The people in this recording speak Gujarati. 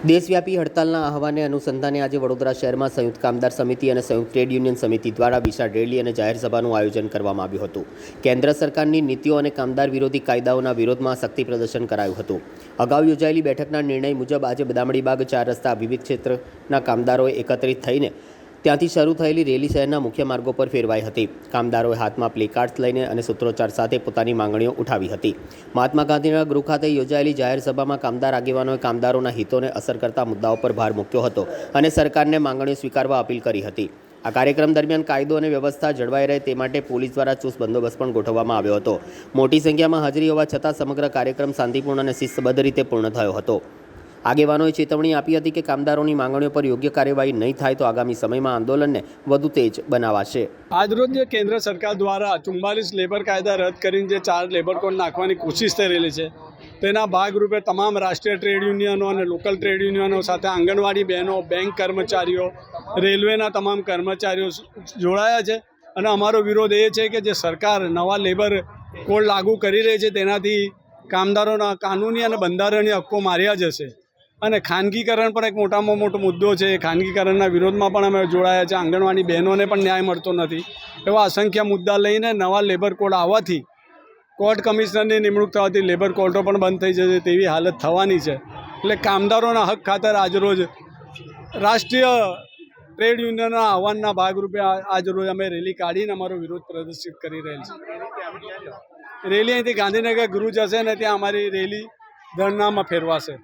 દેશવ્યાપી હડતાલના આહવાને અનુસંધાને આજે વડોદરા શહેરમાં સંયુક્ત કામદાર સમિતિ અને સંયુક્ત ટ્રેડ યુનિયન સમિતિ દ્વારા વિશાળ રેલી અને જાહેર સભાનું આયોજન કરવામાં આવ્યું હતું। કેન્દ્ર સરકારની નીતિઓ અને કામદાર વિરોધી કાયદાઓના વિરોધમાં શક્તિ પ્રદર્શન કરાયું હતું। અગાઉ યોજાયેલી બેઠકના નિર્ણય મુજબ આજે બદામડીબાગ 4 રસ્તા વિવિધ ક્ષેત્રના કામદારોએ એકત્રિત થઈને ત્યાંથી શરૂ થયેલી રેલી શહેરના મુખ્ય માર્ગો પર ફેરવાઈ હતી। કામદારોએ હાથમાં પ્લેકાર્ડ્સ લઈને અને સૂત્રોચ્ચાર સાથે પોતાની માંગણીઓ ઉઠાવી હતી। મહાત્મા ગાંધીના ગૃહ ખાતે યોજાયેલી જાહેર સભામાં કામદાર આગેવાનોએ કામદારોના હિતોને અસર કરતા મુદ્દાઓ પર ભાર મૂક્યો હતો અને સરકારને માંગણીઓ સ્વીકારવા અપીલ કરી હતી। આ કાર્યક્રમ દરમિયાન કાયદો અને વ્યવસ્થા જળવાઈ રહે તે માટે પોલીસ દ્વારા ચુસ્ત બંદોબસ્ત પણ ગોઠવવામાં આવ્યો હતો। મોટી સંખ્યામાં હાજરી હોવા છતાં સમગ્ર કાર્યક્રમ શાંતિપૂર્ણ અને શિસ્તબદ્ધ રીતે પૂર્ણ થયો હતો। આગેવાનોએ ચેતવણી આપી હતી કે કામદારોની માંગણીઓ પર યોગ્ય કાર્યવાહી નહીં થાય તો આગામી સમયમાં આંદોલનને વધુ તેજ બનાવાશે। આજરોજ જે કેન્દ્ર સરકાર દ્વારા 44 લેબર કાયદા રદ કરીને જે 4 લેબર કોડ નાખવાની કોશિશ થઈ રહેલી છે તેના ભાગરૂપે તમામ રાષ્ટ્રીય ટ્રેડ યુનિયનો અને લોકલ ટ્રેડ યુનિયનો સાથે આંગણવાડી બહેનો, બેંક કર્મચારીઓ, રેલવેના તમામ કર્મચારીઓ જોડાયા છે અને અમારો વિરોધ એ છે કે જે સરકાર નવા લેબર કોડ લાગુ કરી રહી છે તેનાથી કામદારોના કાનૂની અને બંધારણીય હક્કો માર્યા જશે અને ખાનગીકરણ પણ એક મોટામાં મોટો મુદ્દો છે। ખાનગીકરણના વિરોધમાં પણ અમે જોડાયા છે। આંગણવાડી બહેનોને પણ ન્યાય મળતો નથી। એવા અસંખ્ય મુદ્દા લઈને નવા લેબર કોડ આવવાથી કોર્ટ કમિશનરની નિમણૂક થવાથી લેબર કોર્ટો પણ બંધ થઈ જશે તેવી હાલત થવાની છે। એટલે કામદારોના હક ખાતર આજરોજ રાષ્ટ્રીય ટ્રેડ યુનિયનના આહવાનના ભાગરૂપે આજરોજ અમે રેલી કાઢીને અમારો વિરોધ પ્રદર્શિત કરી રહેલ છે। રેલી અહીંથી ગાંધીનગર ગૃહ જશે અને ત્યાં અમારી રેલી ધરણામાં ફેરવાશે।